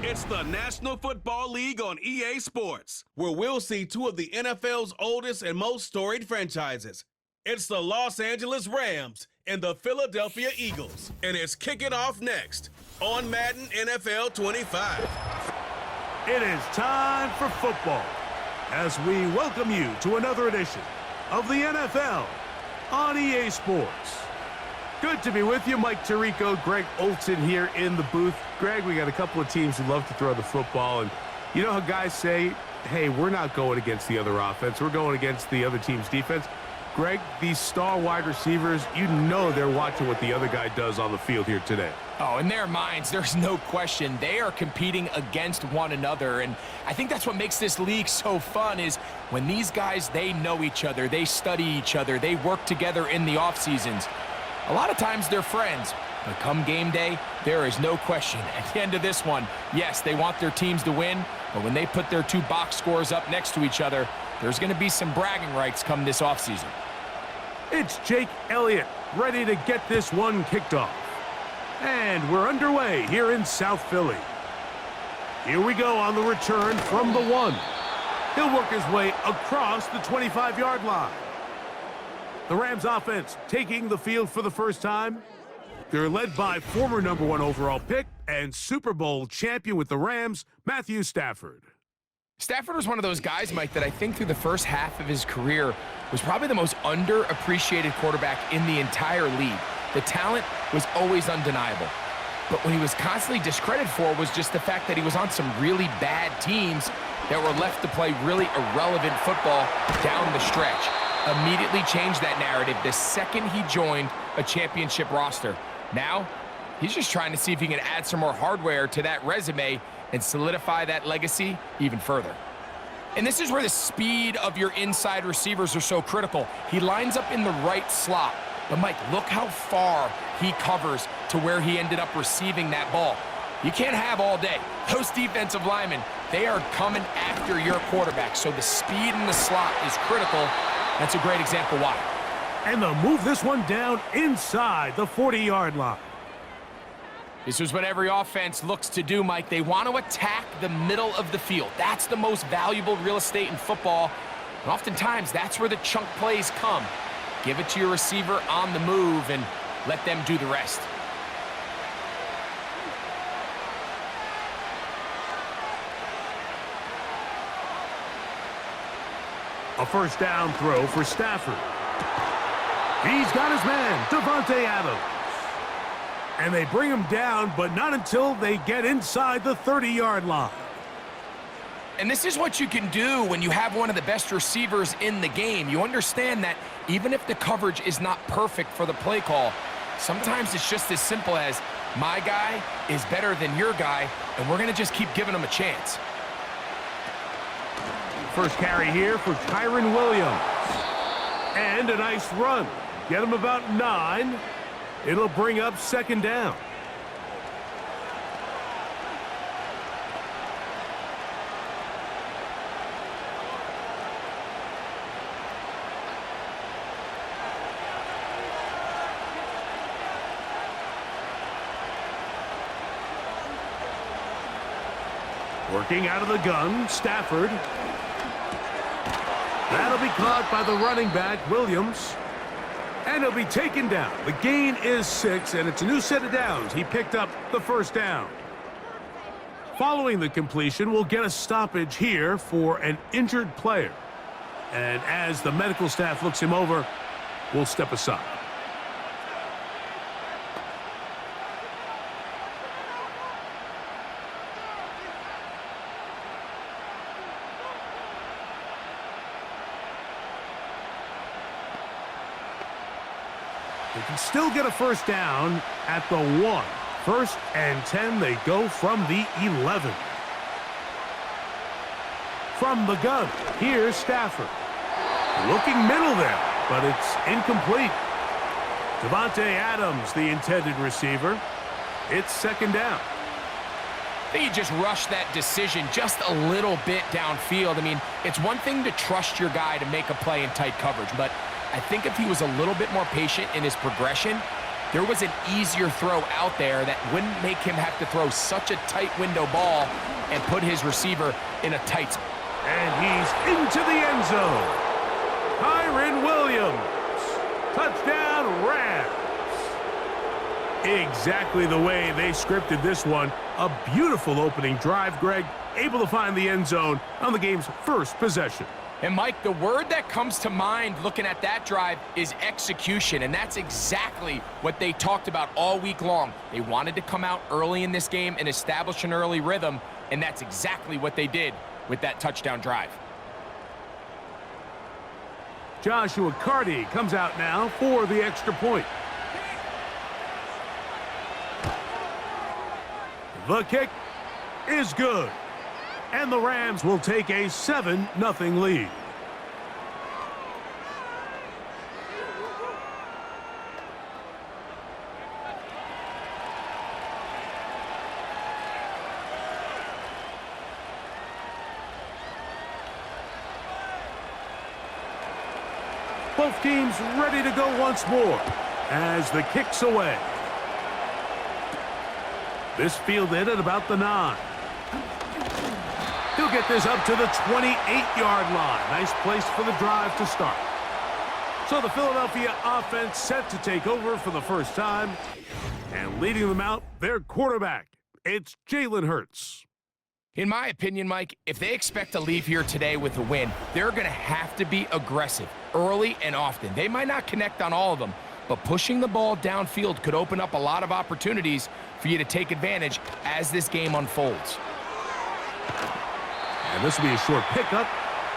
It's the National Football League on EA Sports, where we'll see two of the NFL's oldest and most storied franchises. It's the Los Angeles Rams and the Philadelphia Eagles, and it's kicking off next on Madden NFL 25. It is time for football as we welcome you to another edition of the NFL on EA Sports. Good to be with you. Mike Tirico, Greg Olson here in the booth. Greg, we got a couple of teams who love to throw the football, and you know how guys say, hey, we're not going against the other offense. We're going against the other team's defense. Greg, these star wide receivers, you know they're watching what the other guy does on the field here today. Oh, in their minds, there's no question. They are competing against one another, and I think that's what makes this league so fun is when these guys, they know each other, they study each other, they work together in the off seasons. A lot of times they're friends, but come game day, there is no question. At the end of this one, yes, they want their teams to win, but when they put their two box scores up next to each other, there's going to be some bragging rights come this offseason. It's Jake Elliott ready to get this one kicked off. And we're underway here in South Philly. Here we go on the return from the 1. He'll work his way across the 25-yard line. The Rams offense taking the field for the first time. They're led by former #1 overall pick and Super Bowl champion with the Rams, Matthew Stafford. Stafford was one of those guys, Mike, that I think through the first half of his career was probably the most underappreciated quarterback in the entire league. The talent was always undeniable. But what he was constantly discredited for was just the fact that he was on some really bad teams that were left to play really irrelevant football down the stretch. Immediately changed that narrative the second he joined a championship roster. Now, he's just trying to see if he can add some more hardware to that resume and solidify that legacy even further. And this is where the speed of your inside receivers are so critical. He lines up in the right slot. But Mike, look how far he covers to where he ended up receiving that ball. You can't have all day. Those defensive linemen, they are coming after your quarterback. So the speed in the slot is critical. That's a great example why. And they'll move this one down inside the 40-yard line. This is what every offense looks to do, Mike. They want to attack the middle of the field. That's the most valuable real estate in football. And oftentimes, that's where the chunk plays come. Give it to your receiver on the move and let them do the rest. A first down throw for Stafford. He's got his man, Davante Adams. And they bring him down, but not until they get inside the 30-yard line. And this is what you can do when you have one of the best receivers in the game. You understand that even if the coverage is not perfect for the play call, sometimes it's just as simple as my guy is better than your guy, and we're going to just keep giving him a chance. First carry here for Kyren Williams. And a nice run. Get him about 9. It'll bring up second down. Working out of the gun, Stafford. That'll be caught by the running back, Williams. And he'll be taken down. The gain is 6, and it's a new set of downs. He picked up the first down. Following the completion, we'll get a stoppage here for an injured player. And as the medical staff looks him over, we'll step aside. They can still get a first down at the 1. First and 10, they go from the 11. From the gun, here's Stafford. Looking middle there, but it's incomplete. Davante Adams, the intended receiver. It's second down. I think he just rushed that decision just a little bit downfield. I mean, it's one thing to trust your guy to make a play in tight coverage, but I think if he was a little bit more patient in his progression, there was an easier throw out there that wouldn't make him have to throw such a tight window ball and put his receiver in a tight spot. And he's into the end zone. Kyron Williams. Touchdown, Rams. Exactly the way they scripted this one. A beautiful opening drive, Greg. Able to find the end zone on the game's first possession. And Mike, the word that comes to mind looking at that drive is execution, and that's exactly what they talked about all week long. They wanted to come out early in this game and establish an early rhythm, and that's exactly what they did with that touchdown drive. Joshua Carty comes out now for the extra point. The kick is good. And the Rams will take a 7-0 lead. Both teams ready to go once more as the kick's away. This fielded at about the 9. He'll get this up to the 28-yard line. Nice place for the drive to start. So the Philadelphia offense set to take over for the first time. And leading them out, their quarterback. It's Jalen Hurts. In my opinion, Mike, if they expect to leave here today with a win, they're going to have to be aggressive early and often. They might not connect on all of them, but pushing the ball downfield could open up a lot of opportunities for you to take advantage as this game unfolds. And this will be a short pickup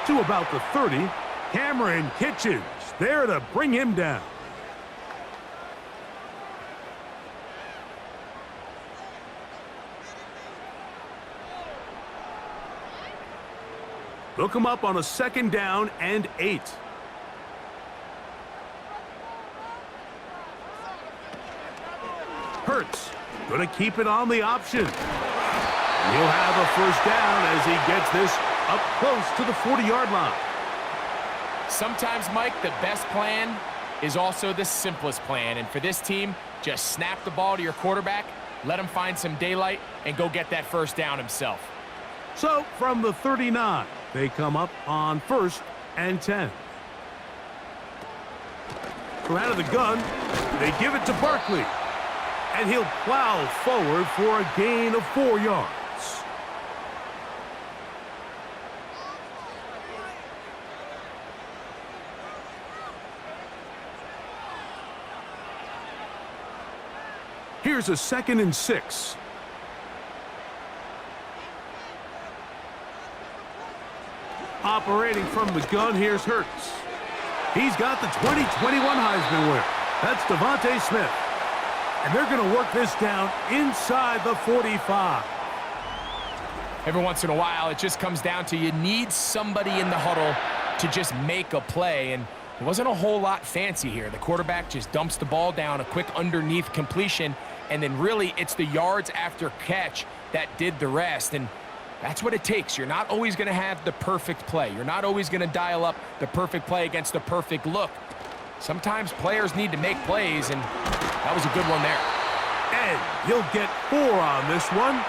to about the 30. Cameron Kitchens there to bring him down. They'll come up on a 2nd down and 8. Hurts going to keep it on the option. He'll have a first down as he gets this up close to the 40-yard line. Sometimes, Mike, the best plan is also the simplest plan. And for this team, just snap the ball to your quarterback, let him find some daylight, and go get that first down himself. So, from the 39, they come up on 1st and 10. From out of the gun, they give it to Barkley. And he'll plow forward for a gain of 4 yards. Here's a 2nd and 6. Operating from the gun, here's Hurts. He's got the 2021 Heisman winner. That's Devontae Smith. And they're going to work this down inside the 45. Every once in a while, it just comes down to you need somebody in the huddle to just make a play. And it wasn't a whole lot fancy here. The quarterback just dumps the ball down, a quick underneath completion, and then really it's the yards after catch that did the rest. And that's what it takes. You're not always going to have the perfect play. You're not always going to dial up the perfect play against the perfect look. Sometimes players need to make plays, and that was a good one there. And he'll get 4 on this one.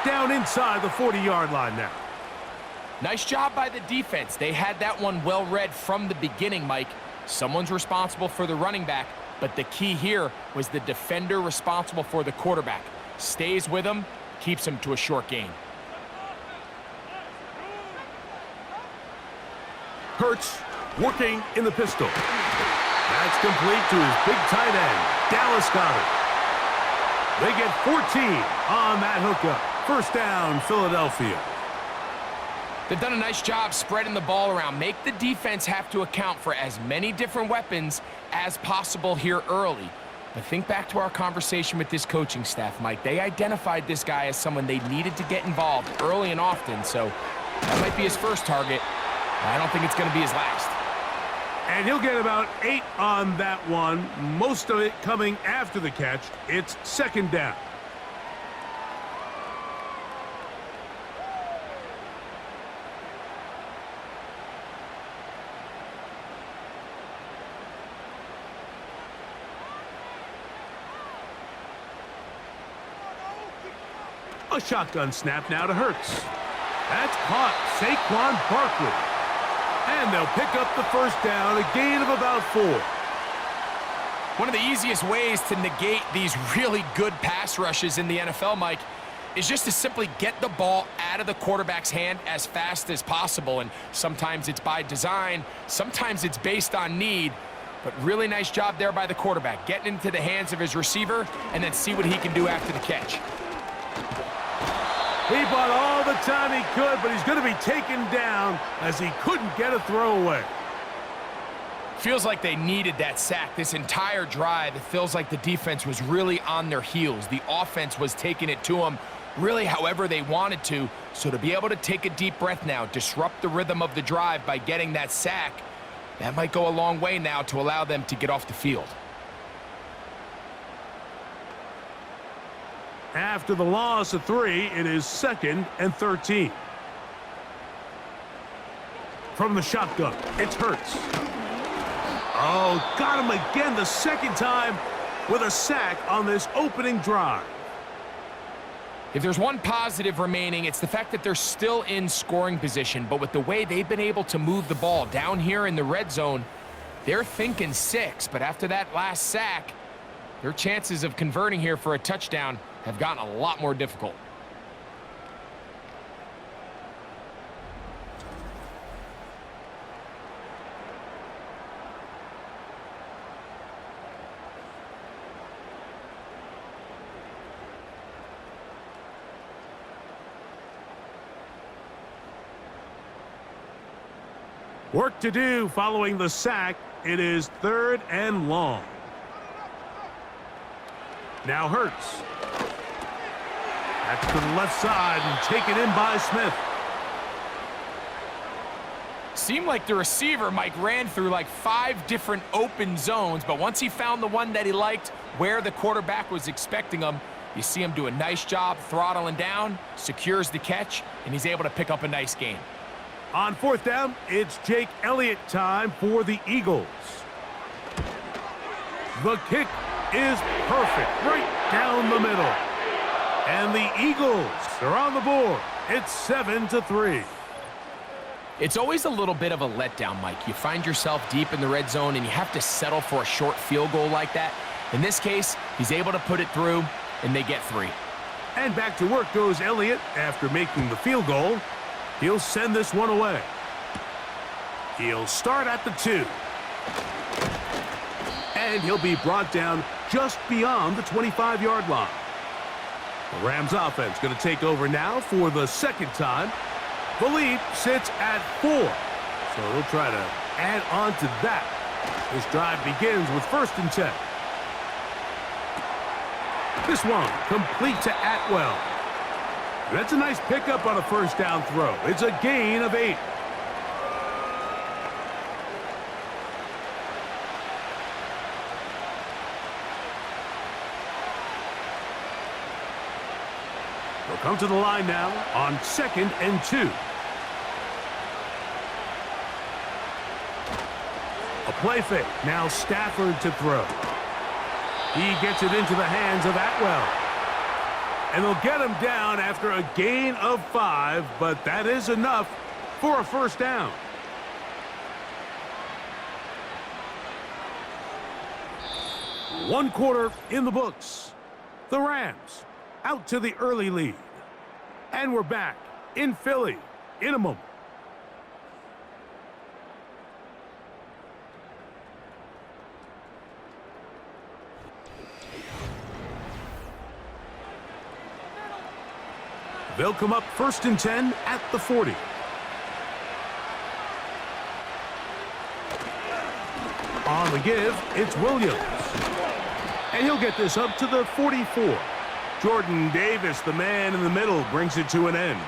Down inside the 40-yard line now. Nice job by the defense. They had that one well read from the beginning, Mike. Someone's responsible for the running back, but the key here was the defender responsible for the quarterback. Stays with him, keeps him to a short gain. Hurts working in the pistol. That's complete to his big tight end, Dallas Goedert. They get 14 on that hookup. First down, Philadelphia. They've done a nice job spreading the ball around. Make the defense have to account for as many different weapons as possible here early. But think back to our conversation with this coaching staff, Mike. They identified this guy as someone they needed to get involved early and often, so that might be his first target. I don't think it's going to be his last. And he'll get about 8 on that one, most of it coming after the catch. It's 2nd down. A shotgun snap now to Hurts. That's caught. Saquon Barkley. And they'll pick up the first down, a gain of about 4. One of the easiest ways to negate these really good pass rushes in the NFL, Mike, is just to simply get the ball out of the quarterback's hand as fast as possible. And sometimes it's by design, sometimes it's based on need. But really nice job there by the quarterback, getting into the hands of his receiver and then see what he can do after the catch. He bought all the time he could, but he's going to be taken down as he couldn't get a throwaway. Feels like they needed that sack this entire drive. It feels like the defense was really on their heels. The offense was taking it to them really however they wanted to. So to be able to take a deep breath now, disrupt the rhythm of the drive by getting that sack, that might go a long way now to allow them to get off the field. After the loss of 3, it is 2nd and 13. From the shotgun, it's Hurts. Oh, got him again the second time with a sack on this opening drive. If there's one positive remaining, it's the fact that they're still in scoring position. But with the way they've been able to move the ball down here in the red zone, they're thinking 6. But after that last sack, their chances of converting here for a touchdown have gotten a lot more difficult. Work to do following the sack. It is 3rd and long. Now Hurts. That's to the left side and taken in by Smith. Seemed like the receiver, Mike, ran through like 5 different open zones, but once he found the one that he liked where the quarterback was expecting him, you see him do a nice job throttling down, secures the catch, and he's able to pick up a nice gain. On 4th down, it's Jake Elliott time for the Eagles. The kick is perfect, right down the middle. And the Eagles are on the board. It's 7-3. It's always a little bit of a letdown, Mike. You find yourself deep in the red zone and you have to settle for a short field goal like that. In this case, he's able to put it through, and they get 3. And back to work goes Elliott after making the field goal. He'll send this one away. He'll start at the 2. And he'll be brought down just beyond the 25-yard line. The Rams offense going to take over now for the 2nd time. The lead sits at 4. So they'll try to add on to that. This drive begins with 1st and 10. This one complete to Atwell. That's a nice pickup on a 1st down throw. It's a gain of 8. They'll come to the line now on 2nd and 2. A play fake. Now Stafford to throw. He gets it into the hands of Atwell. And they'll get him down after a gain of 5, but that is enough for a 1st down. One quarter in the books. The Rams out to the early lead. And we're back in Philly in a moment. They'll come up 1st and 10 at the 40. On the give, it's Williams. And he'll get this up to the 44. Jordan Davis, the man in the middle, brings it to an end.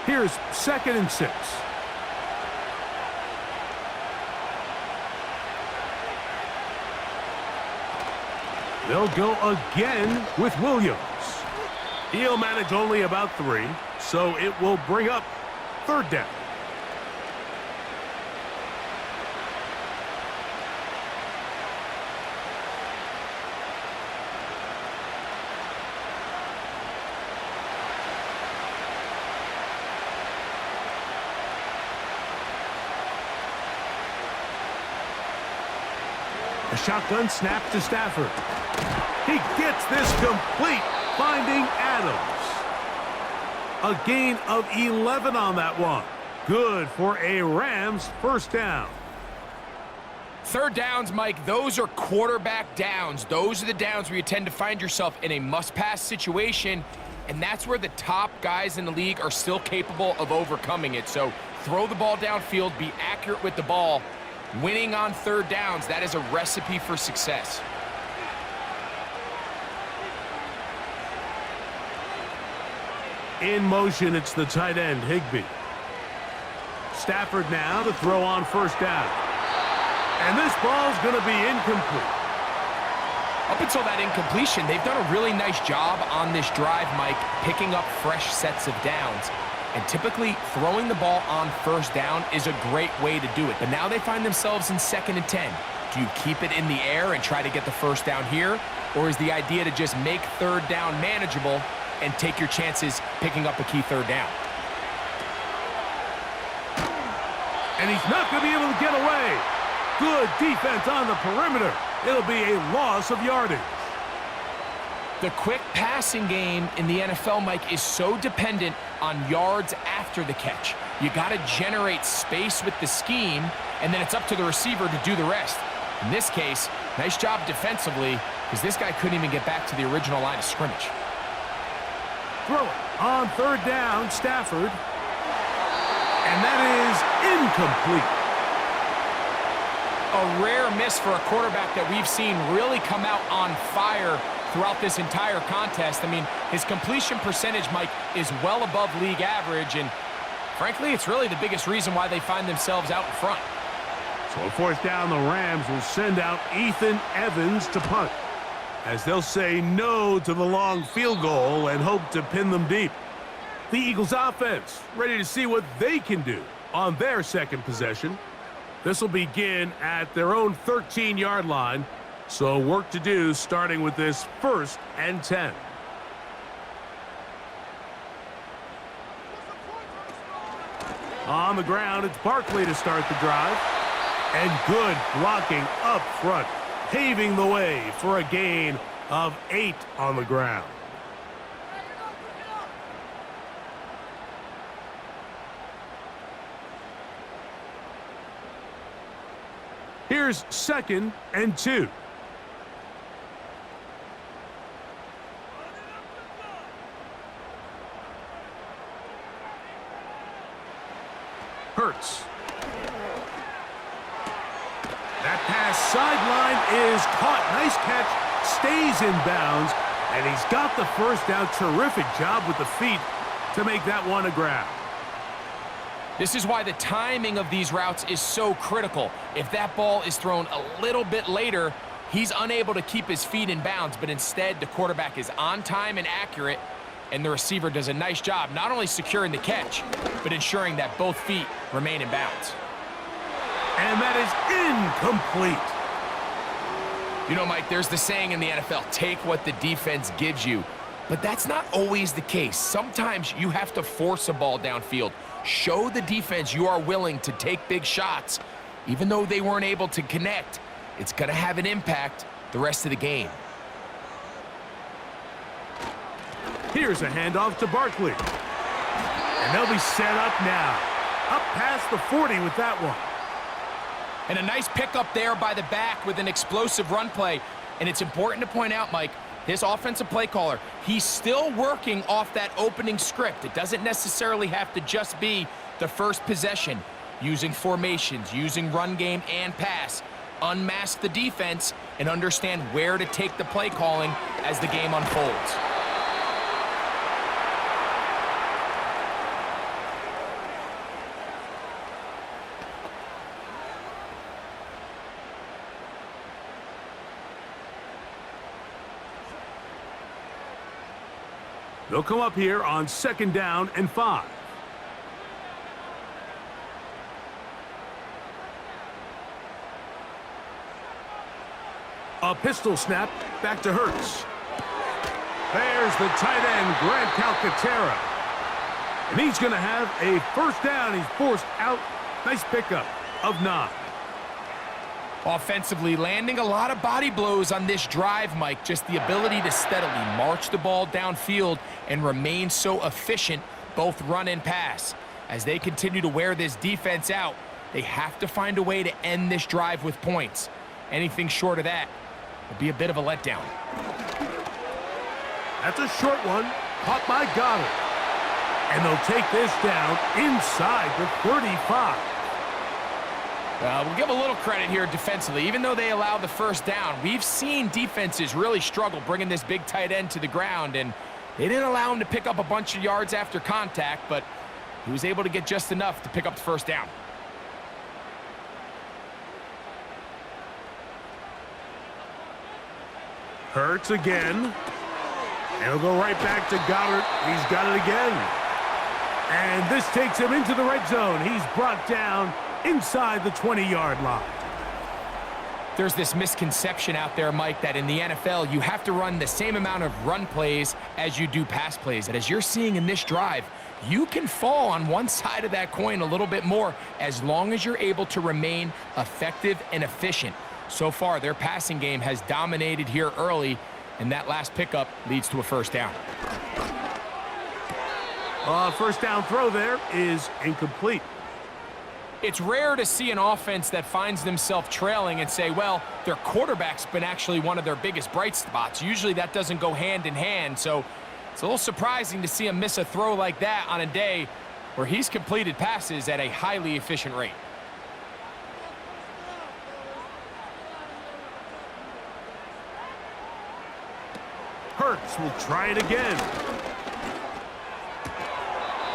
Here's 2nd and 6. They'll go again with Williams. He'll manage only about 3, so it will bring up 3rd down. A shotgun snap to Stafford. He gets this complete, finding Adams. A gain of 11 on that one. Good for a Rams first down. Third downs, Mike, those are quarterback downs. Those are the downs where you tend to find yourself in a must-pass situation, and that's where the top guys in the league are still capable of overcoming it. So throw the ball downfield, be accurate with the ball. Winning on third downs, that is a recipe for success. In motion, it's the tight end, Higbee. Stafford now to throw on first down. And this ball's going to be incomplete. Up until that incompletion, they've done a really nice job on this drive, Mike, picking up fresh sets of downs. And typically, throwing the ball on first down is a great way to do it. But now they find themselves in 2nd and 10. Do you keep it in the air and try to get the first down here? Or is the idea to just make third down manageable and take your chances picking up a key third down? And he's not going to be able to get away. Good defense on the perimeter. It'll be a loss of yardage. The quick passing game in the NFL, Mike, is so dependent on yards after the catch. You got to generate space with the scheme, and then it's up to the receiver to do the rest. In this case, nice job defensively, because this guy couldn't even get back to the original line of scrimmage. Throw it on third down, Stafford. And that is incomplete. A rare miss for a quarterback that we've seen really come out on fire throughout this entire contest. I mean, his completion percentage, Mike, is well above league average, and frankly, it's really the biggest reason why they find themselves out in front. So on fourth down, the Rams will send out Ethan Evans to punt, as they'll say no to the long field goal and hope to pin them deep. The Eagles offense ready to see what they can do on their second possession. This will begin at their own 13-yard line, so work to do starting with this 1st and 10. On the ground, it's Barkley to start the drive. And good blocking up front, paving the way for a gain of 8 on the ground. Here's 2nd and 2. Hurts. That pass sideline is caught. Nice catch. Stays in bounds. And he's got the first down. Terrific job with the feet to make that one a grab. This is why the timing of these routes is so critical. If that ball is thrown a little bit later, he's unable to keep his feet in bounds, but instead the quarterback is on time and accurate, and the receiver does a nice job not only securing the catch, but ensuring that both feet remain in bounds. And that is incomplete. You know, Mike, there's the saying in the NFL, take what the defense gives you. But that's not always the case. Sometimes you have to force a ball downfield. Show the defense you are willing to take big shots. Even though they weren't able to connect, it's going to have an impact the rest of the game. Here's a handoff to Barkley. And they'll be set up now. Up past the 40 with that one. And a nice pickup there by the back with an explosive run play. And it's important to point out, Mike, this offensive play caller, he's still working off that opening script. It doesn't necessarily have to just be the first possession. Using formations, using run game and pass. Unmask the defense and understand where to take the play calling as the game unfolds. They'll come up here on 2nd down and 5. A pistol snap back to Hurts. There's the tight end, Grant Calcaterra. And he's going to have a first down. He's forced out. Nice pickup of 9. Offensively, landing a lot of body blows on this drive, Mike. Just the ability to steadily march the ball downfield and remain so efficient, both run and pass. As they continue to wear this defense out, they have to find a way to end this drive with points. Anything short of that would be a bit of a letdown. That's a short one, caught by Goddard. And they'll take this down inside the 35. We'll give a little credit here defensively. Even though they allowed the first down, we've seen defenses really struggle bringing this big tight end to the ground, and they didn't allow him to pick up a bunch of yards after contact, but he was able to get just enough to pick up the first down. Hurts again. And he'll go right back to Goddard. He's got it again. And this takes him into the red zone. He's brought down inside the 20-yard line. There's this misconception out there, Mike, that in the NFL, you have to run the same amount of run plays as you do pass plays. And as you're seeing in this drive, you can fall on one side of that coin a little bit more as long as you're able to remain effective and efficient. So far, their passing game has dominated here early, and that last pickup leads to a first down. First down throw there is incomplete. It's rare to see an offense that finds themselves trailing and say, well, their quarterback's been actually one of their biggest bright spots. Usually that doesn't go hand in hand, so it's a little surprising to see him miss a throw like that on a day where he's completed passes at a highly efficient rate. Hurts will try it again.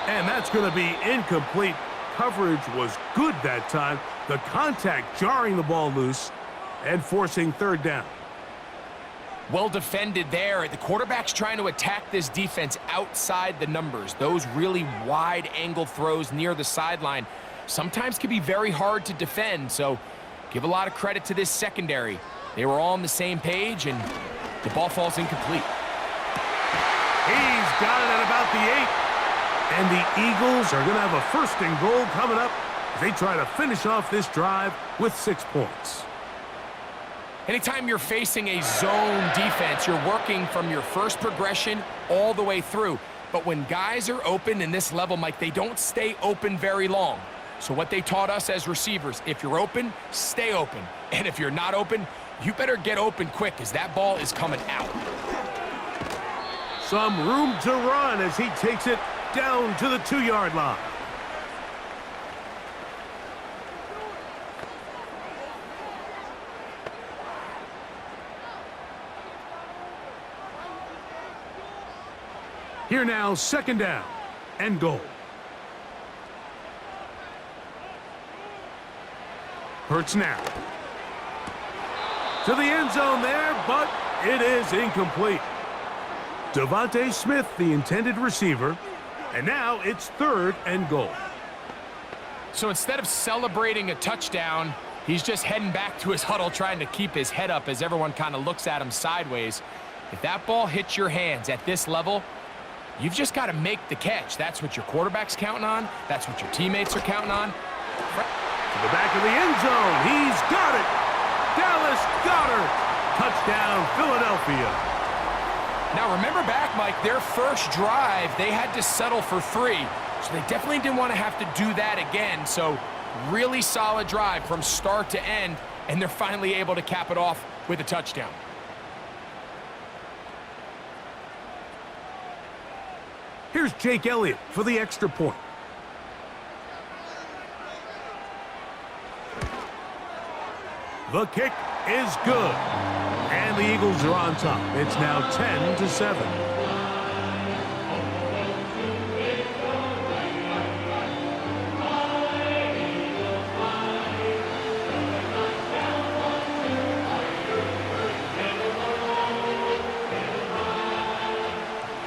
And that's going to be incomplete. Coverage was good that time. The contact jarring the ball loose and forcing third down. Well defended there. The quarterback's trying to attack this defense outside the numbers. Those really wide angle throws near the sideline sometimes can be very hard to defend, so give a lot of credit to this secondary. They were all on the same page, and the ball falls incomplete. He's got it at about the 8. And the Eagles are going to have a first and goal coming up as they try to finish off this drive with 6 points. Anytime you're facing a zone defense, you're working from your first progression all the way through. But when guys are open in this level, Mike, they don't stay open very long. So what they taught us as receivers, if you're open, stay open. And if you're not open, you better get open quick as that ball is coming out. Some room to run as he takes it down to the 2-yard line. Here now, second down and goal. Hurts now. To the end zone there, but it is incomplete. Devontae Smith, the intended receiver, and now it's third and goal. So instead of celebrating a touchdown, he's just heading back to his huddle trying to keep his head up as everyone kind of looks at him sideways. If that ball hits your hands at this level, you've just got to make the catch. That's what your quarterback's counting on. That's what your teammates are counting on. To the back of the end zone. He's got it. Dallas Goedert. Touchdown, Philadelphia. Now, remember back, Mike, their first drive, they had to settle for 3. So they definitely didn't want to have to do that again. So really solid drive from start to end, and they're finally able to cap it off with a touchdown. Here's Jake Elliott for the extra point. The kick is good. And the Eagles are on top. It's now 10-7.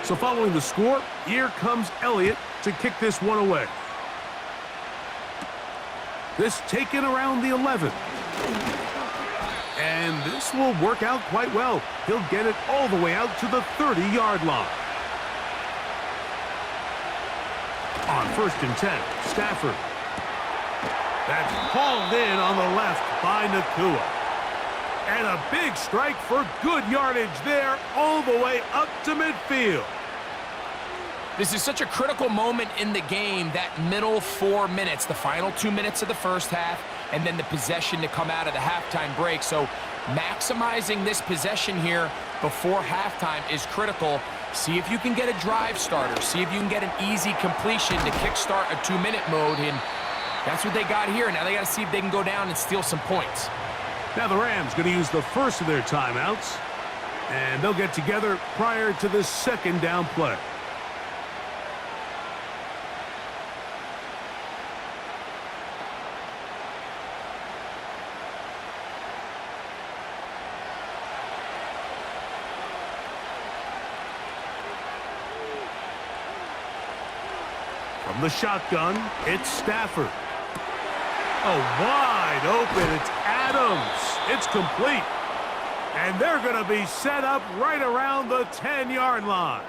So following the score, here comes Elliott to kick this one away. This taken around the 11. And this will work out quite well. He'll get it all the way out to the 30-yard line. On 1st and 10, Stafford. That's hauled in on the left by Nakua. And a big strike for good yardage there all the way up to midfield. This is such a critical moment in the game, that middle 4 minutes, the final 2 minutes of the first half, and then the possession to come out of the halftime break. So maximizing this possession here before halftime is critical. See if you can get a drive starter. See if you can get an easy completion to kickstart a 2-minute mode, and that's what they got here. Now they got to see if they can go down and steal some points. Now the Rams going to use the first of their timeouts, and they'll get together prior to the second down play. From the shotgun, it's Stafford. Oh, wide open. It's Adams. It's complete. And they're going to be set up right around the 10-yard line.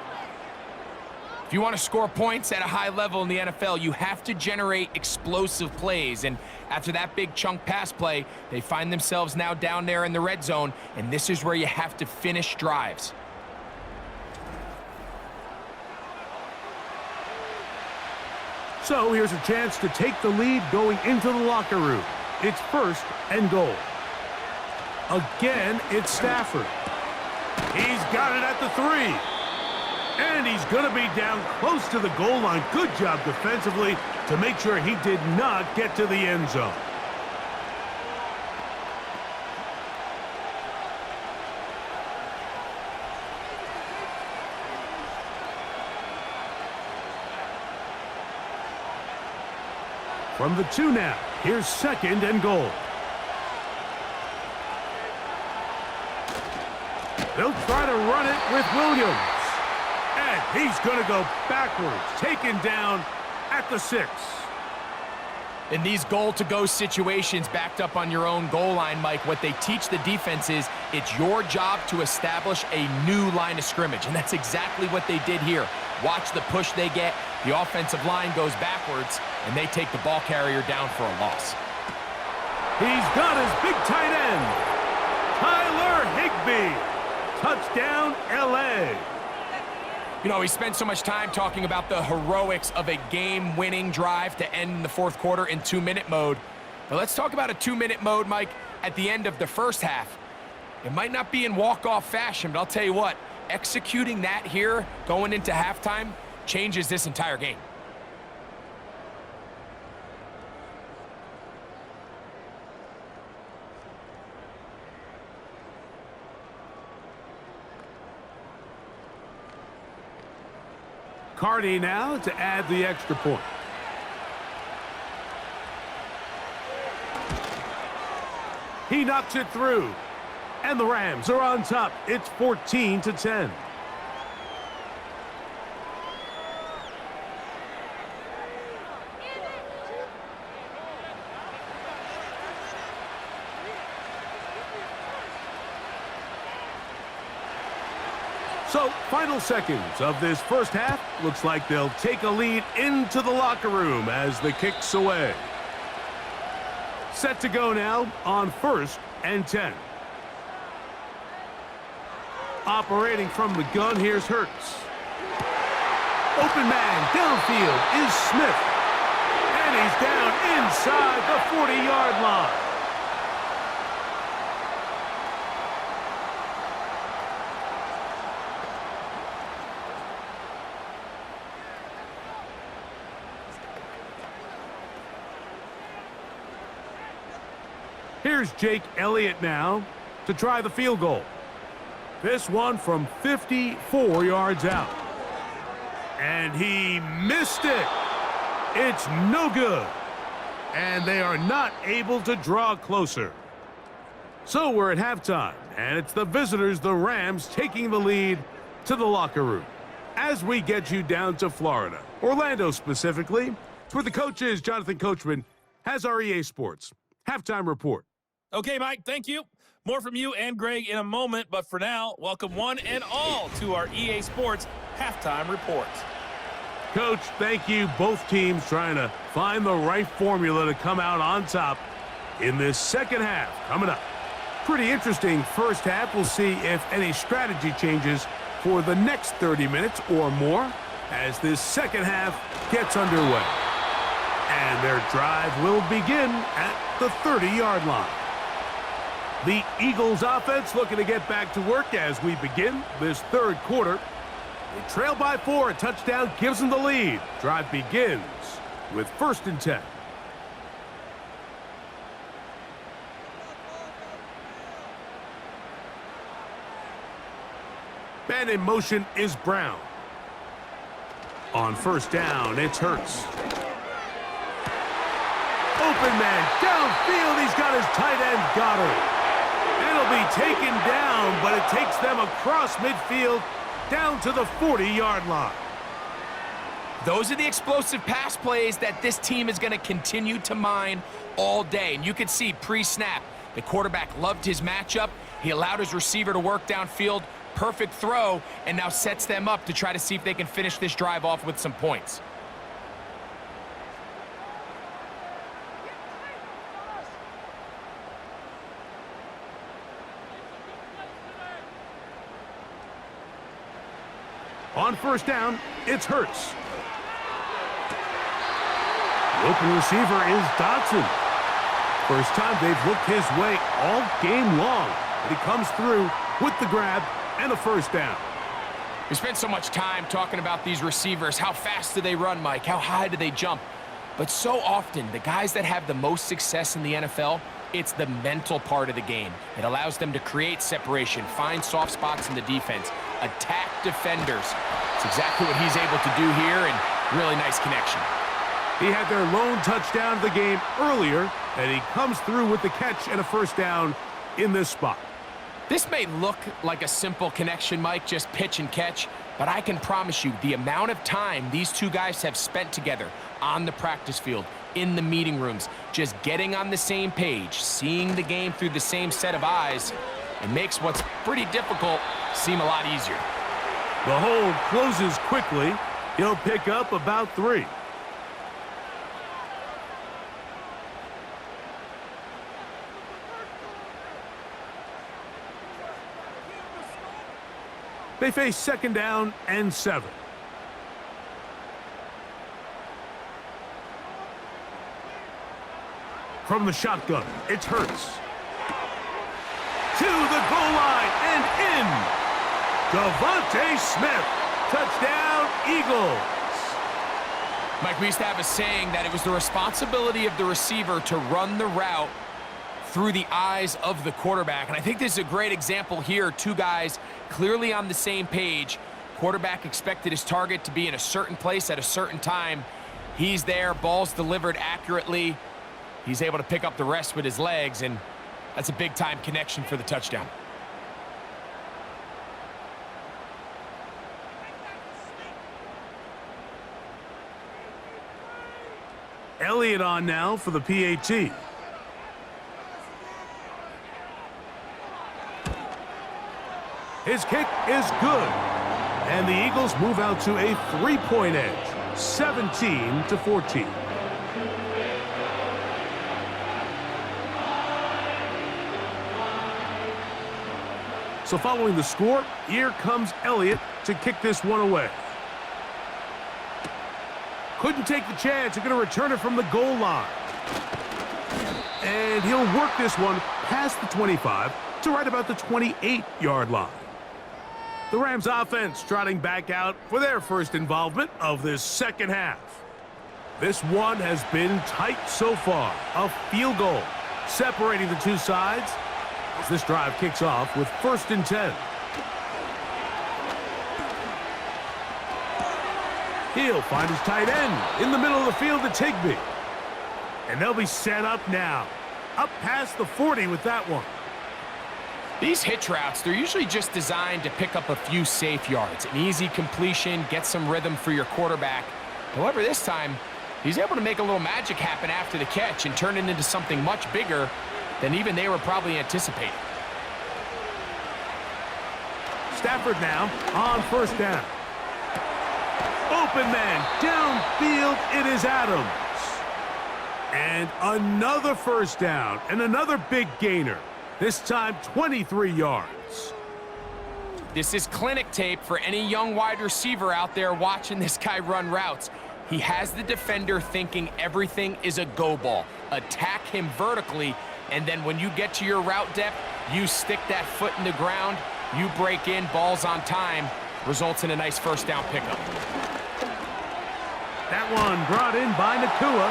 If you want to score points at a high level in the NFL, you have to generate explosive plays. And after that big chunk pass play, they find themselves now down there in the red zone, and this is where you have to finish drives. So here's a chance to take the lead going into the locker room. It's first and goal. Again, it's Stafford. He's got it at the 3. And he's going to be down close to the goal line. Good job defensively to make sure he did not get to the end zone. From the 2 now, here's second and goal. They'll try to run it with Williams. And he's going to go backwards, taken down at the 6. In these goal-to-go situations backed up on your own goal line, Mike, what they teach the defense is it's your job to establish a new line of scrimmage, and that's exactly what they did here. Watch the push they get. The offensive line goes backwards, and they take the ball carrier down for a loss. He's got his big tight end, Tyler Higbee. Touchdown, L.A. You know, we spent so much time talking about the heroics of a game-winning drive to end the fourth quarter in 2-minute mode. But let's talk about a 2-minute mode, Mike, at the end of the first half. It might not be in walk-off fashion, but I'll tell you what, executing that here going into halftime changes this entire game. Cardi now to add the extra point. He knocks it through. And the Rams are on top. It's 14-10. So, final seconds of this first half. Looks like they'll take a lead into the locker room as the kick's away. Set to go now on 1st and 10. Operating from the gun, here's Hurts. Open man downfield is Smith. And he's down inside the 40-yard line. Here's Jake Elliott now to try the field goal. This one from 54 yards out. And he missed it. It's no good. And they are not able to draw closer. So we're at halftime, and it's the visitors, the Rams, taking the lead to the locker room. As we get you down to Florida, Orlando specifically, it's where the coach is. Jonathan Coachman has our EA Sports halftime report. Okay, Mike, thank you. More from you and Greg in a moment, but for now, welcome one and all to our EA Sports Halftime Report. Coach, thank you. Both teams trying to find the right formula to come out on top in this second half coming up. Pretty interesting first half. We'll see if any strategy changes for the next 30 minutes or more as this second half gets underway. And their drive will begin at the 30-yard line. The Eagles offense looking to get back to work as we begin this third quarter. They trail by 4. A touchdown gives them the lead. Drive begins with 1st and 10. Man in motion is Brown. On 1st down, it's Hurts. Open man downfield. He's got his tight end Goddard. It'll be taken down, but it takes them across midfield down to the 40-yard line. Those are the explosive pass plays that this team is going to continue to mine all day. And you can see pre-snap, the quarterback loved his matchup. He allowed his receiver to work downfield. Perfect throw, and now sets them up to try to see if they can finish this drive off with some points. On 1st down, it's Hurts. The open receiver is Dotson. First time they've looked his way all game long. But he comes through with the grab and a 1st down. We spent so much time talking about these receivers. How fast do they run, Mike? How high do they jump? But so often, the guys that have the most success in the NFL, it's the mental part of the game. It allows them to create separation, find soft spots in the defense, attack defenders. It's exactly what he's able to do here, and really nice connection. He had their lone touchdown of the game earlier, and he comes through with the catch and a 1st down in this spot. This may look like a simple connection, Mike, just pitch and catch, but I can promise you the amount of time these two guys have spent together on the practice field, in the meeting rooms, just getting on the same page, seeing the game through the same set of eyes, it makes what's pretty difficult seem a lot easier. The hold closes quickly. He'll pick up about 3. They face 2nd down and 7. From the shotgun, it's Hurts. To the goal line and in. Devontae Smith. Touchdown, Eagles. Mike, we used to have a saying that it was the responsibility of the receiver to run the route through the eyes of the quarterback. And I think this is a great example here. Two guys clearly on the same page. Quarterback expected his target to be in a certain place at a certain time. He's there, ball's delivered accurately. He's able to pick up the rest with his legs, and that's a big-time connection for the touchdown. Elliott on now for the PAT. His kick is good. And the Eagles move out to a 3-point edge, 17-14. So following the score, here comes Elliott to kick this one away. Couldn't take the chance. They're going to return it from the goal line. And he'll work this one past the 25 to right about the 28-yard line. The Rams offense trotting back out for their first involvement of this second half. This one has been tight so far. A field goal separating the two sides as this drive kicks off with 1st and 10. He'll find his tight end in the middle of the field to Tigby. And they'll be set up now. Up past the 40 with that one. These hitch routes, they're usually just designed to pick up a few safe yards. An easy completion, get some rhythm for your quarterback. However, this time, he's able to make a little magic happen after the catch and turn it into something much bigger than even they were probably anticipating. Stafford now on 1st down. Open man, downfield, it is Adams. And another first down, and another big gainer. This time, 23 yards. This is clinic tape for any young wide receiver out there watching this guy run routes. He has the defender thinking everything is a go ball. Attack him vertically, and then when you get to your route depth, you stick that foot in the ground, you break in, ball's on time, results in a nice first down pickup. That one brought in by Nakua,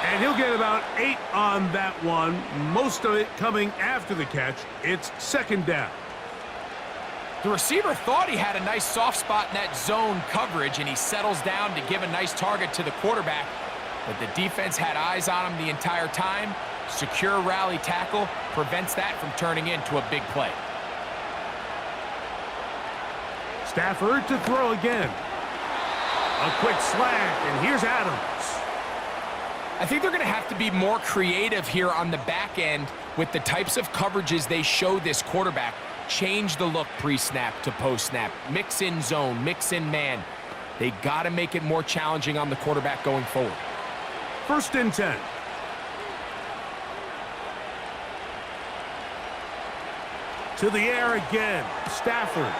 and he'll get about 8 on that one, most of it coming after the catch. It's second down. The receiver thought he had a nice soft spot in that zone coverage, and he settles down to give a nice target to the quarterback, but the defense had eyes on him the entire time. Secure rally tackle prevents that from turning into a big play. Stafford to throw again. A quick slant, and here's Adams. I think they're going to have to be more creative here on the back end with the types of coverages they show this quarterback. Change the look pre-snap to post-snap. Mix in zone, mix in man. They got to make it more challenging on the quarterback going forward. First and 10. To the air again. Stafford.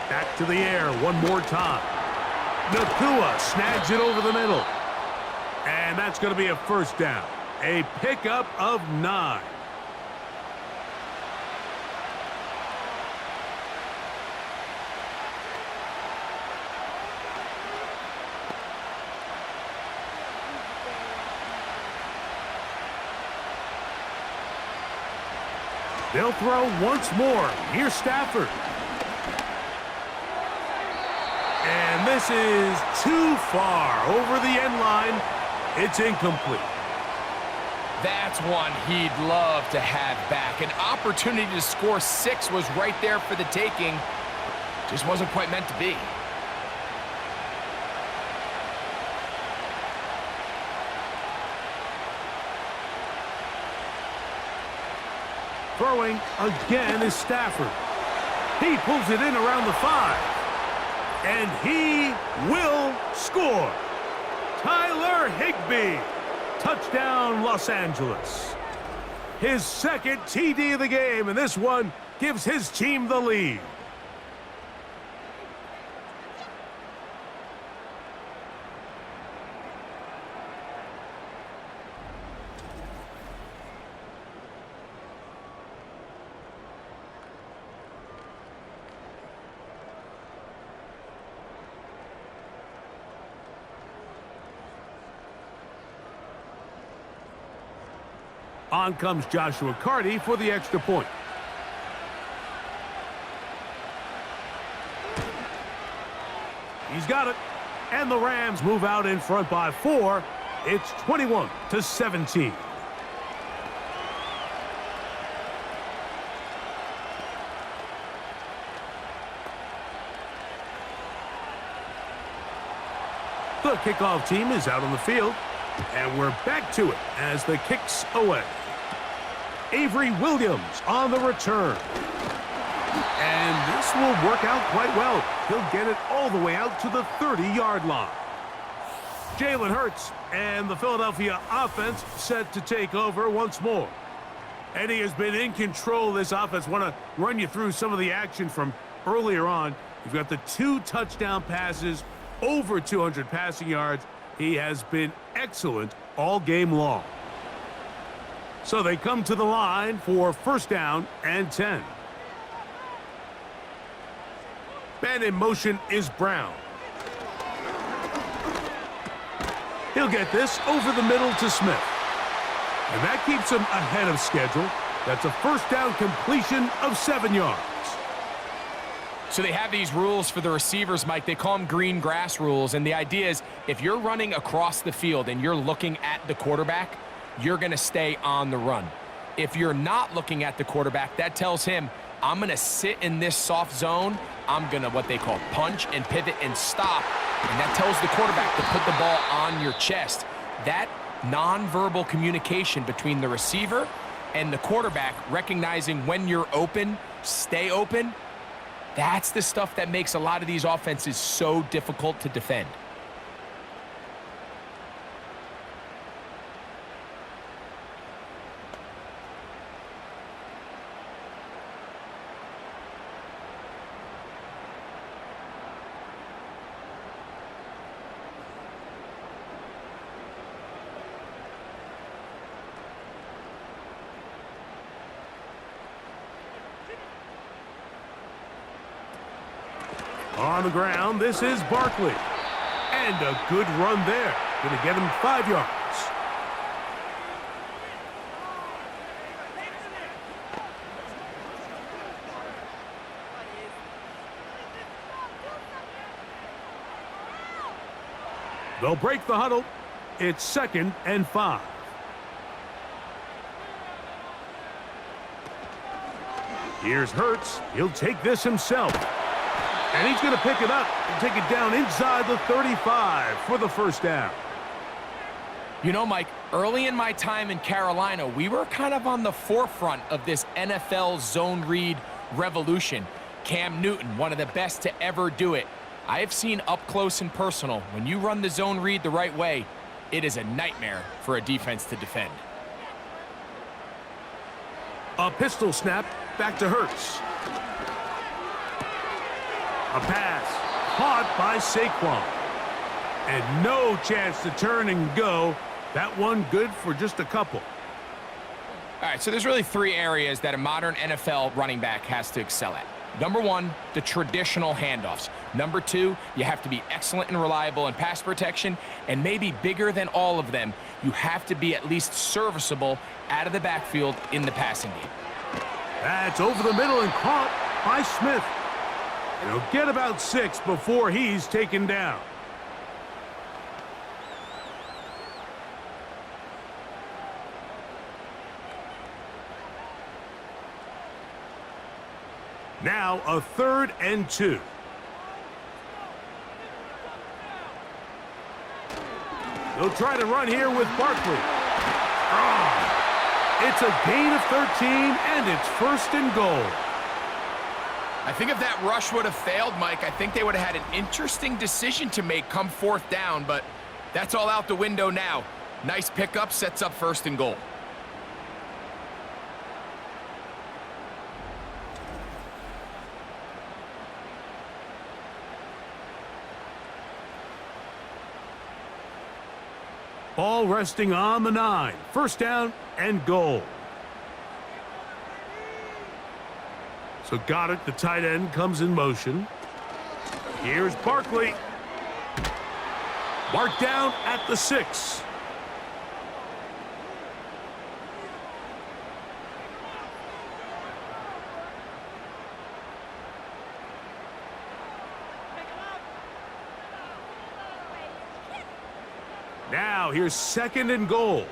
Back to the air one more time. Nakua snags it over the middle. And that's going to be a first down. A pickup of 9. They'll throw once more. Here's Stafford. And this is too far over the end line. It's incomplete. That's one he'd love to have back. An opportunity to score 6 was right there for the taking. Just wasn't quite meant to be. Throwing again is Stafford. He pulls it in around the 5. And he will score. Tyler Higbee. Touchdown, Los Angeles. His second TD of the game, and this one gives his team the lead. On comes Joshua Carty for the extra point. He's got it. And the Rams move out in front by 4. It's 21-17. The kickoff team is out on the field. And we're back to it as the kick's away. Avery Williams on the return. And this will work out quite well. He'll get it all the way out to the 30-yard line. Jalen Hurts and the Philadelphia offense set to take over once more. And he has been in control of this offense. Want to run you through some of the action from earlier on. You've got the 2 touchdown passes, over 200 passing yards. He has been excellent all game long. So they come to the line for first down and 10. Man in motion is Brown. He'll get this over the middle to Smith. And that keeps him ahead of schedule. That's a first down completion of 7 yards. So they have these rules for the receivers, Mike. They call them green grass rules. And the idea is if you're running across the field and you're looking at the quarterback, you're going to stay on the run. If you're not looking at the quarterback, that tells him, I'm going to sit in this soft zone. I'm going to what they call punch and pivot and stop. And that tells the quarterback to put the ball on your chest. That nonverbal communication between the receiver and the quarterback, recognizing when you're open, stay open, that's the stuff that makes a lot of these offenses so difficult to defend. On the ground, this is Barkley. And a good run there. Going to get him 5 yards. They'll break the huddle. It's 2nd and 5. Here's Hurts. He'll take this himself. And he's going to pick it up and take it down inside the 35 for the first down. You know, Mike, early in my time in Carolina, we were kind of on the forefront of this NFL zone read revolution. Cam Newton, one of the best to ever do it. I have seen up close and personal, when you run the zone read the right way, it is a nightmare for a defense to defend. A pistol snap back to Hurts. A pass caught by Saquon. And no chance to turn and go. That one good for just a couple. All right, so there's really 3 areas that a modern NFL running back has to excel at. Number 1, the traditional handoffs. Number 2, you have to be excellent and reliable in pass protection. And maybe bigger than all of them, you have to be at least serviceable out of the backfield in the passing game. That's over the middle and caught by Smith. And he'll get about 6 before he's taken down. Now a 3rd and 2. They'll try to run here with Barkley. It's a gain of 13, and it's 1st and goal. I think if that rush would have failed, Mike, I think they would have had an interesting decision to make come 4th down, but that's all out the window now. Nice pickup, sets up 1st and goal. Ball resting on the 9. 1st down and goal. So got it. The tight end comes in motion. Here's Barkley. Marked down at the 6. Now here's 2nd and goal.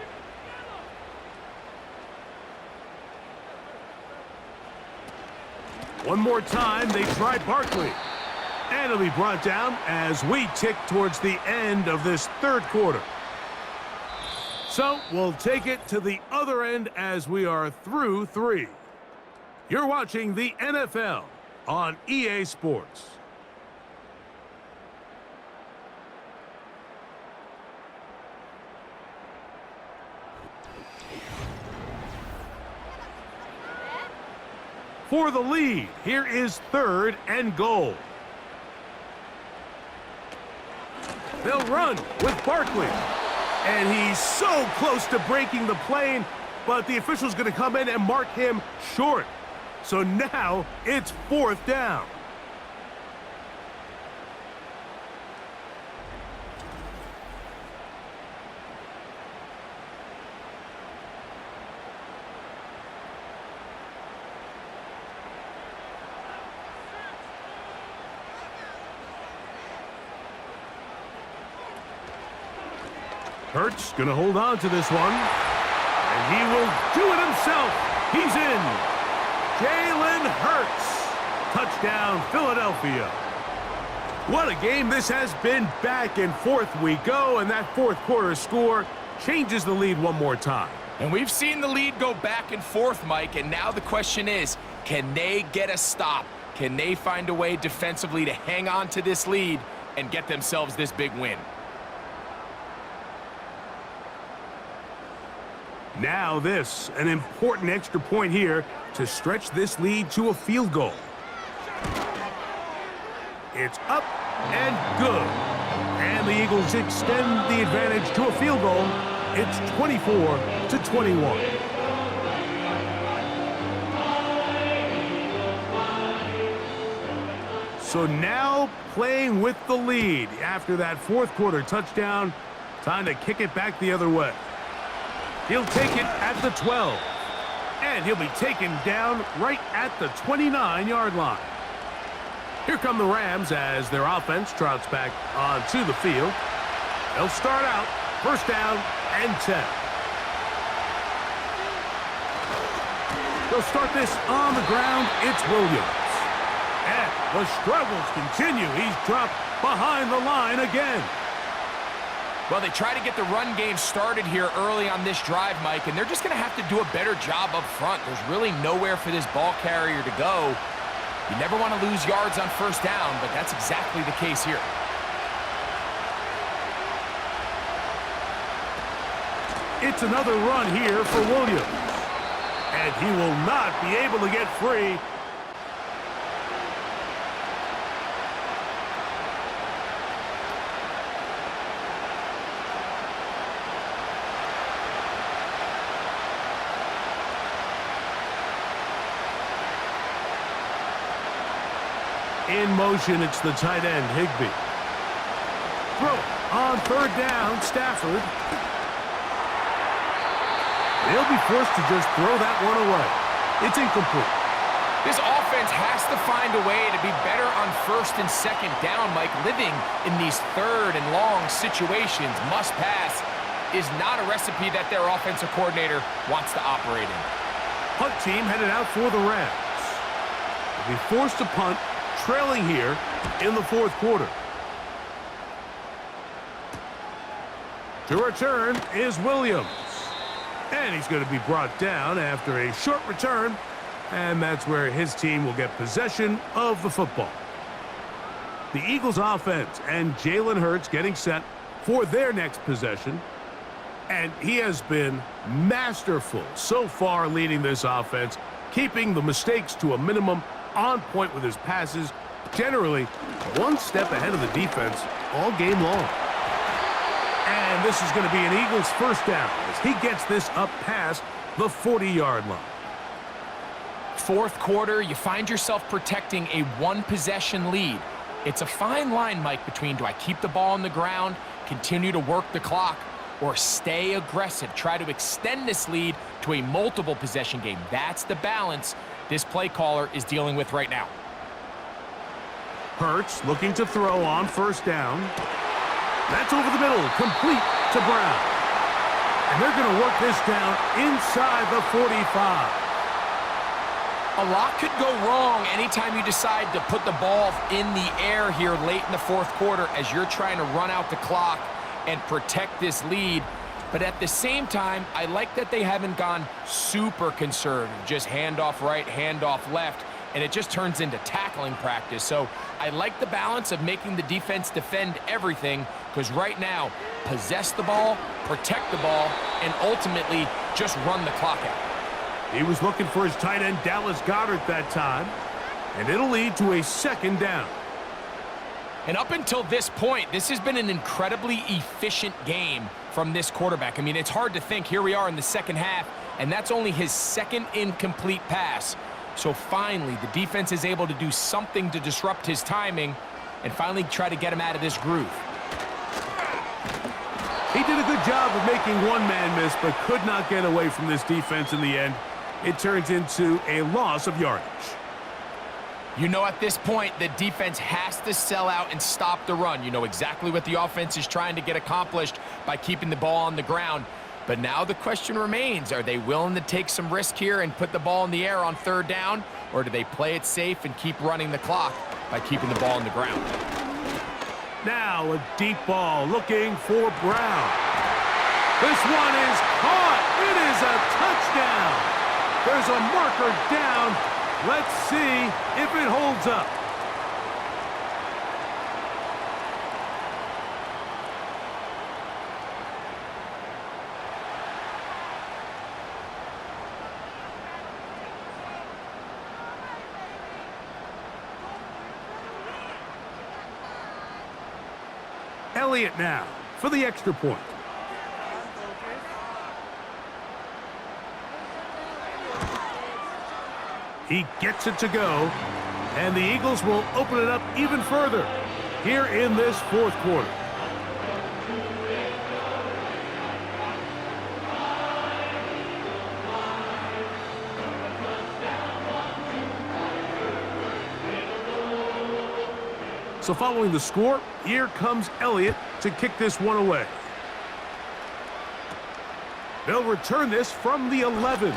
One more time, they try Barkley. And it'll be brought down as we tick towards the end of this 3rd quarter. So we'll take it to the other end as we are through 3. You're watching the NFL on EA Sports. For the lead, here is 3rd and goal. They'll run with Barkley. And he's so close to breaking the plane, but the official's going to come in and mark him short. So now it's 4th down. Hurts going to hold on to this one. And he will do it himself. He's in. Jalen Hurts. Touchdown, Philadelphia. What a game this has been. Back and forth we go, and that fourth quarter score changes the lead one more time. And we've seen the lead go back and forth, Mike, and now the question is, can they get a stop? Can they find a way defensively to hang on to this lead and get themselves this big win? Now this, an important extra point here to stretch this lead to a field goal. It's up and good. And the Eagles extend the advantage to a field goal. It's 24-21. So now playing with the lead after that fourth quarter touchdown. Time to kick it back the other way. He'll take it at the 12. And he'll be taken down right at the 29-yard line. Here come the Rams as their offense trots back onto the field. They'll start out first down and 10. They'll start this on the ground. It's Williams. And the struggles continue. He's dropped behind the line again. Well, they try to get the run game started here early on this drive, Mike, and they're just going to have to do a better job up front. There's really nowhere for this ball carrier to go. You never want to lose yards on first down, but that's exactly the case here. It's another run here for Williams. And he will not be able to get free. In motion, it's the tight end, Higbee. Throw on third down, Stafford. They'll be forced to just throw that one away. It's incomplete. This offense has to find a way to be better on first and second down, Mike. Living in these third and long situations, must pass, is not a recipe that their offensive coordinator wants to operate in. Punt team headed out for the Rams. They'll be forced to punt, trailing here in the fourth quarter. To return is Williams. And he's going to be brought down after a short return. And that's where his team will get possession of the football. The Eagles offense and Jalen Hurts getting set for their next possession. And he has been masterful so far leading this offense, keeping the mistakes to a minimum, on point with his passes, generally one step ahead of the defense all game long. And this is going to be an Eagles first down as he gets this up past the 40-yard line. Fourth quarter, you find yourself protecting a one-possession lead. It's a fine line, Mike, between do I keep the ball on the ground, continue to work the clock, or stay aggressive, try to extend this lead to a multiple possession game. That's the balance this play caller is dealing with right now. Hurts looking to throw on first down. That's over the middle, complete to Brown. And they're going to work this down inside the 45. A lot could go wrong anytime you decide to put the ball in the air here late in the fourth quarter as you're trying to run out the clock and protect this lead. But at the same time, I like that they haven't gone super conservative, just handoff right, handoff left, and it just turns into tackling practice. So I like the balance of making the defense defend everything, because right now, possess the ball, protect the ball, and ultimately just run the clock out. He was looking for his tight end, Dallas Goedert, that time, and it'll lead to a second down. And up until this point, this has been an incredibly efficient game from this quarterback. I mean, it's hard to think. Here we are in the second half, and that's only his second incomplete pass. So finally, the defense is able to do something to disrupt his timing and finally try to get him out of this groove. He did a good job of making one man miss, but could not get away from this defense in the end. It turns into a loss of yardage. You know at this point, the defense has to sell out and stop the run. You know exactly what the offense is trying to get accomplished by keeping the ball on the ground. But now the question remains, are they willing to take some risk here and put the ball in the air on 3rd down? Or do they play it safe and keep running the clock by keeping the ball on the ground? Now a deep ball looking for Brown. This one is caught. It is a touchdown. There's a marker down. Let's see if it holds up. Elliott now for the extra point. He gets it to go, and the Eagles will open it up even further here in this 4th quarter. So following the score, here comes Elliott to kick this one away. They'll return this from the 11.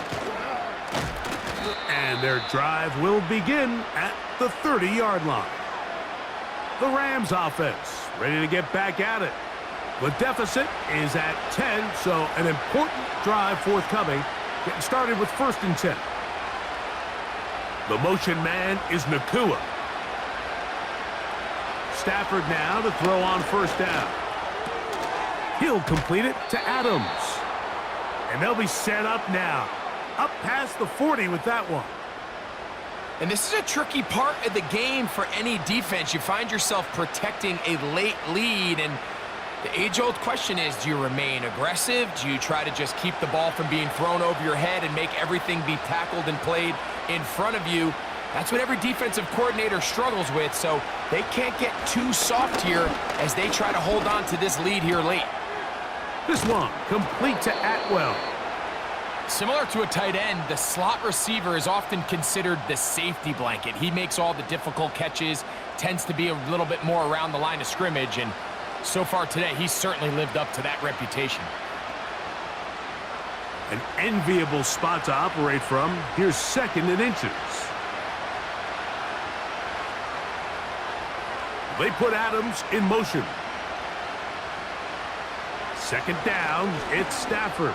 And their drive will begin at the 30-yard line. The Rams offense ready to get back at it. The deficit is at 10, so an important drive forthcoming, getting started with 1st and 10. The motion man is Nakua. Stafford now to throw on 1st down. He'll complete it to Adams. And they'll be set up now. Up past the 40 with that one. And this is a tricky part of the game for any defense. You find yourself protecting a late lead, and the age-old question is, do you remain aggressive? Do you try to just keep the ball from being thrown over your head and make everything be tackled and played in front of you? That's what every defensive coordinator struggles with, so they can't get too soft here as they try to hold on to this lead here late. This one complete to Atwell. Similar to a tight end, the slot receiver is often considered the safety blanket. He makes all the difficult catches, tends to be a little bit more around the line of scrimmage, and so far today, he's certainly lived up to that reputation. An enviable spot to operate from. Here's 2nd and inches. They put Adams in motion. 2nd down, it's Stafford.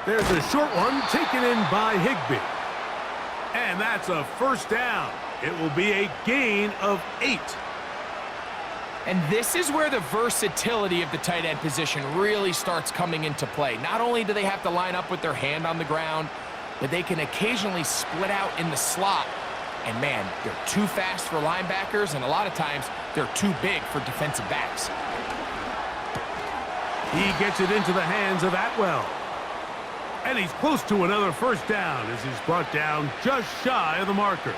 There's a short one taken in by Higbee. And that's a 1st down. It will be a gain of 8. And this is where the versatility of the tight end position really starts coming into play. Not only do they have to line up with their hand on the ground, but they can occasionally split out in the slot. And man, they're too fast for linebackers, and a lot of times they're too big for defensive backs. He gets it into the hands of Atwell. And he's close to another 1st down as he's brought down just shy of the marker.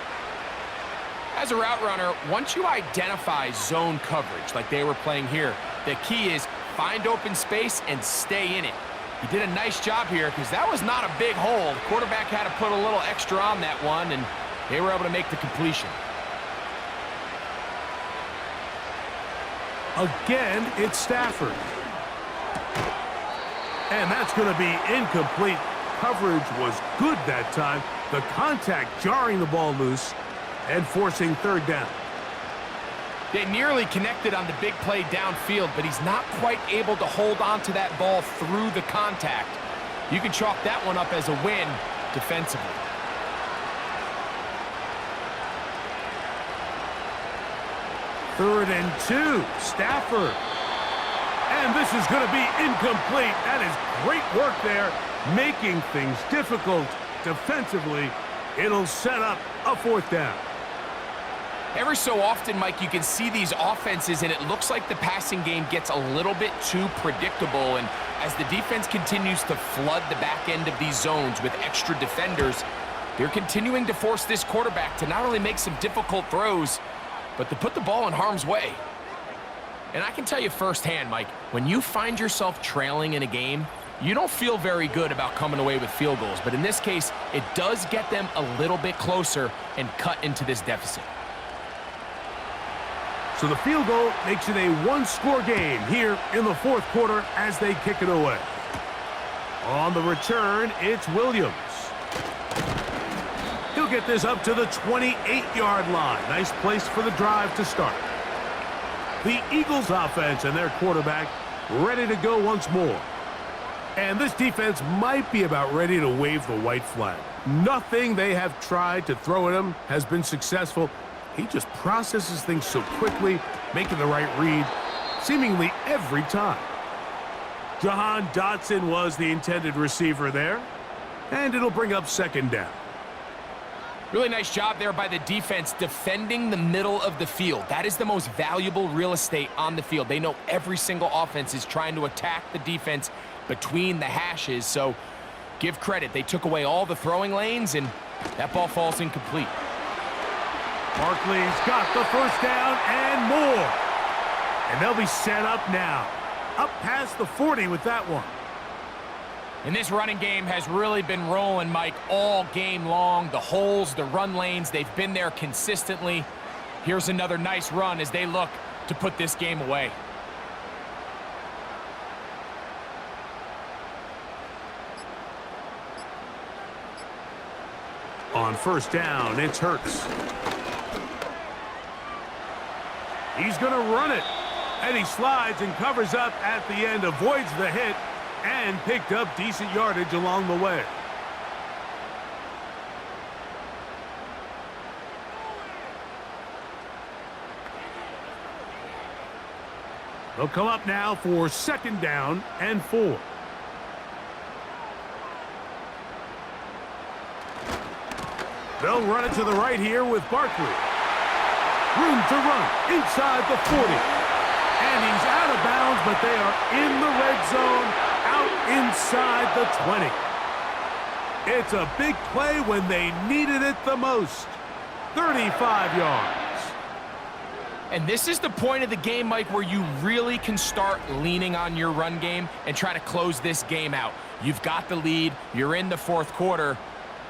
As a route runner, once you identify zone coverage like they were playing here, the key is find open space and stay in it. He did a nice job here because that was not a big hole. The quarterback had to put a little extra on that one, and they were able to make the completion. Again, it's Stafford. And that's going to be incomplete. Coverage was good that time. The contact jarring the ball loose and forcing 3rd down. They nearly connected on the big play downfield, but he's not quite able to hold on to that ball through the contact. You can chalk that one up as a win defensively. Third and 2, Stafford. And this is going to be incomplete. That is great work there, making things difficult defensively. It'll set up a 4th down. Every so often, Mike, you can see these offenses, and it looks like the passing game gets a little bit too predictable. And as the defense continues to flood the back end of these zones with extra defenders, they're continuing to force this quarterback to not only make some difficult throws, but to put the ball in harm's way. And I can tell you firsthand, Mike, when you find yourself trailing in a game, You don't feel very good about coming away with field goals, but in this case, it does get them a little bit closer and cut into this deficit. So the field goal makes it a one-score game here in the fourth quarter as they kick it away. On the return, it's Williams. He'll get this up to the 28-yard line. Nice place for the drive to start. The Eagles offense and their quarterback ready to go once more. And this defense might be about ready to wave the white flag. Nothing they have tried to throw at him has been successful. He just processes things so quickly, making the right read seemingly every time. Jahan Dotson was the intended receiver there, and it'll bring up second down. Really nice job there by the defense defending the middle of the field. That is the most valuable real estate on the field. They know every single offense is trying to attack the defense between the hashes, so give credit. They took away all the throwing lanes, and that ball falls incomplete. Barkley's got the first down and more. And they'll be set up now. Up past the 40 with that one. And this running game has really been rolling, Mike, all game long. The holes, the run lanes, they've been there consistently. Here's another nice run as they look to put this game away. On first down, it's Hurts. He's going to run it. And he slides and covers up at the end, avoids the hit, and picked up decent yardage along the way. They'll come up now for second down and 4. They'll run it to the right here with Barkley. Room to run inside the 40. And he's out of bounds, but they are in the red zone, out inside the 20. It's a big play when they needed it the most. 35 yards. And this is the point of the game, Mike, where you really can start leaning on your run game and try to close this game out. You've got the lead, you're in the fourth quarter,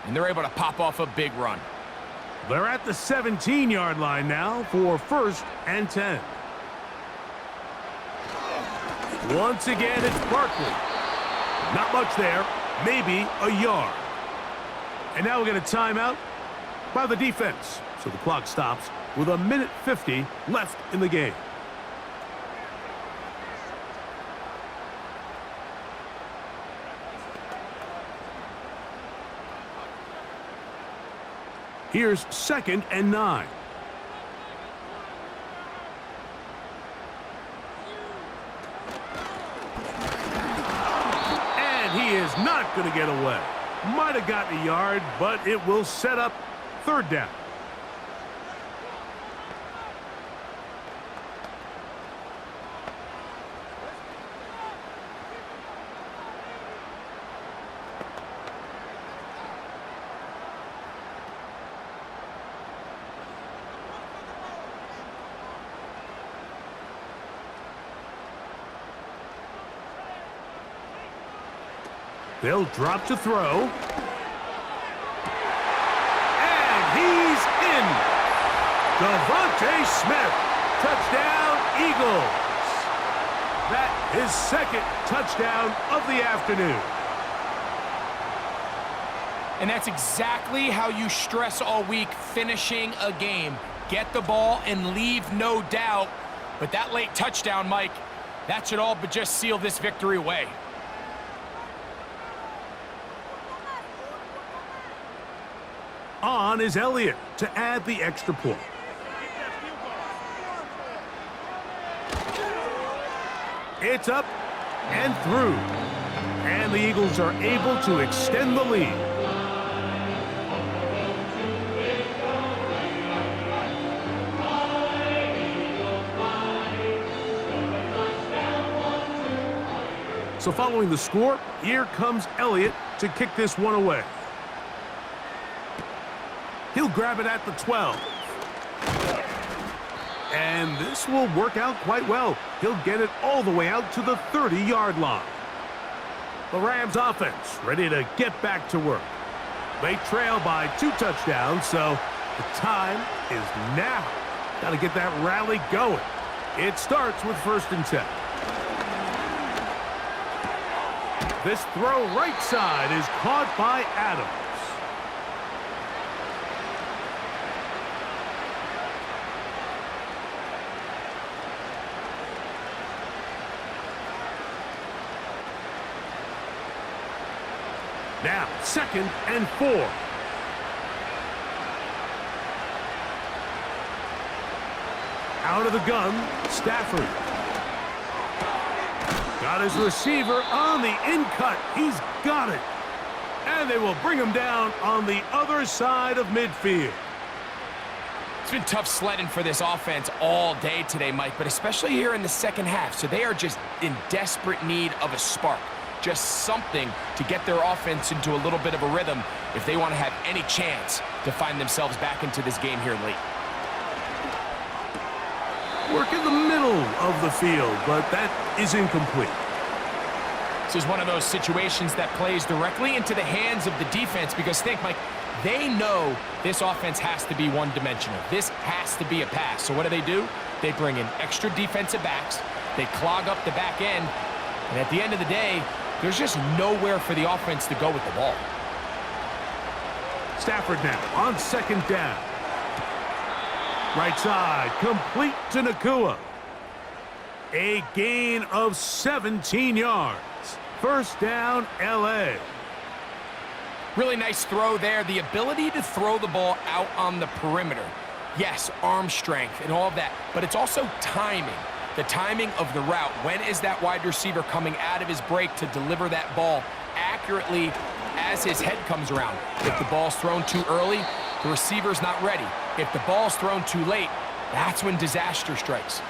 and they're able to pop off a big run. They're at the 17-yard line now for first and 10. Once again, it's Barkley. Not much there, maybe a yard. And now we get a timeout by the defense. So the clock stops with 1:50 left in the game. Here's second and 9. And he is not going to get away. Might have gotten a yard, but it will set up third down. They'll drop to throw. And he's in. Devontae Smith. Touchdown, Eagles. That is second touchdown of the afternoon. And that's exactly how you stress all week, finishing a game. Get the ball and leave no doubt. But that late touchdown, Mike, that should all but just seal this victory away. On is Elliott to add the extra point. It's up and through. And the Eagles are able to extend the lead. So following the score, here comes Elliott to kick this one away. He'll grab it at the 12. And this will work out quite well. He'll get it all the way out to the 30-yard line. The Rams offense ready to get back to work. They trail by 2 touchdowns, so the time is now. Got to get that rally going. It starts with 1st and 10. This throw right side is caught by Adams. Now, 2nd and 4. Out of the gun, Stafford. Got his receiver on the in-cut. He's got it. And they will bring him down on the other side of midfield. It's been tough sledding for this offense all day today, Mike, but especially here in the second half. So they are just in desperate need of a spark. Just something to get their offense into a little bit of a rhythm if they want to have any chance to find themselves back into this game here late. Work in the middle of the field, but that is incomplete. This is one of those situations that plays directly into the hands of the defense because think, Mike, they know this offense has to be one-dimensional. This has to be a pass. So what do? They bring in extra defensive backs. They clog up the back end. And at the end of the day, there's just nowhere for the offense to go with the ball. Stafford now on 2nd down. Right side, complete to Nakua. A gain of 17 yards. 1st down, L.A. Really nice throw there. The ability to throw the ball out on the perimeter. Yes, arm strength and all of that, but it's also timing. The timing of the route. When is that wide receiver coming out of his break to deliver that ball accurately as his head comes around? If the ball's thrown too early, the receiver's not ready. If the ball's thrown too late, that's when disaster strikes.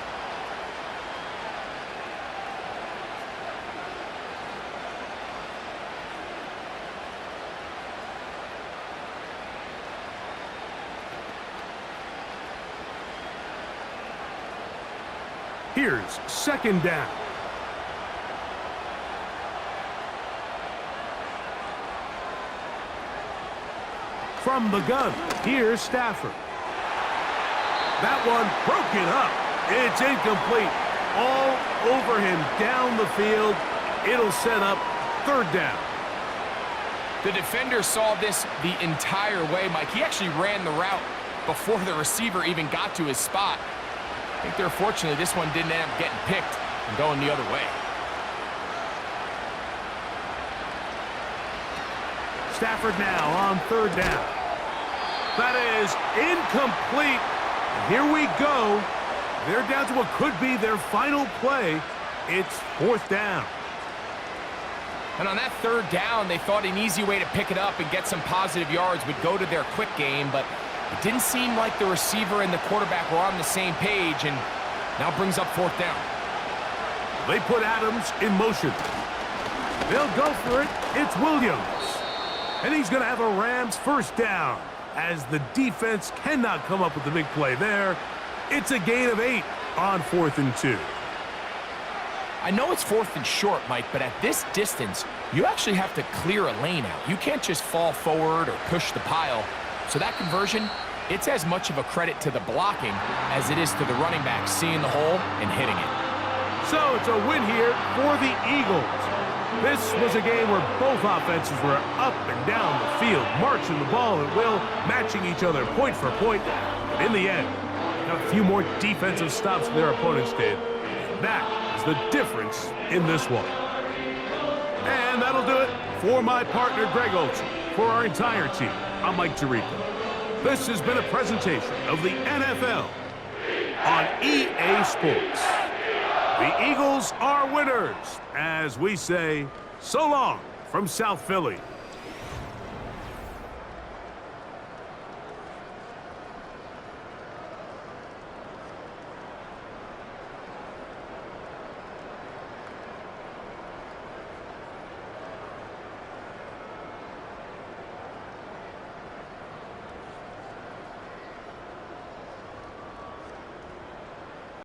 Here's 2nd down. From the gun, here's Stafford. That one broken up. It's incomplete. All over him down the field. It'll set up 3rd down. The defender saw this the entire way, Mike. He actually ran the route before the receiver even got to his spot. I think they're fortunate this one didn't end up getting picked and going the other way. Stafford now on 3rd down. That is incomplete. And here we go. They're down to what could be their final play. It's 4th down. And on that 3rd down, they thought an easy way to pick it up and get some positive yards would go to their quick game, but it didn't seem like the receiver and the quarterback were on the same page, and now brings up 4th down. They put Adams in motion. They'll go for it. It's Williams. And he's going to have a Rams 1st down as the defense cannot come up with the big play there. It's a gain of 8 on 4th and 2. I know it's 4th and short, Mike, but at this distance, you actually have to clear a lane out. You can't just fall forward or push the pile. So that conversion, it's as much of a credit to the blocking as it is to the running back seeing the hole and hitting it. So it's a win here for the Eagles. This was a game where both offenses were up and down the field, marching the ball at will, matching each other point for point. But in the end, got a few more defensive stops than their opponents did. That is the difference in this one. And that'll do it for my partner, Greg Olson. For our entire team, I'm Mike Tirico. This has been a presentation of the NFL on EA Sports. The Eagles are winners, as we say, so long from South Philly.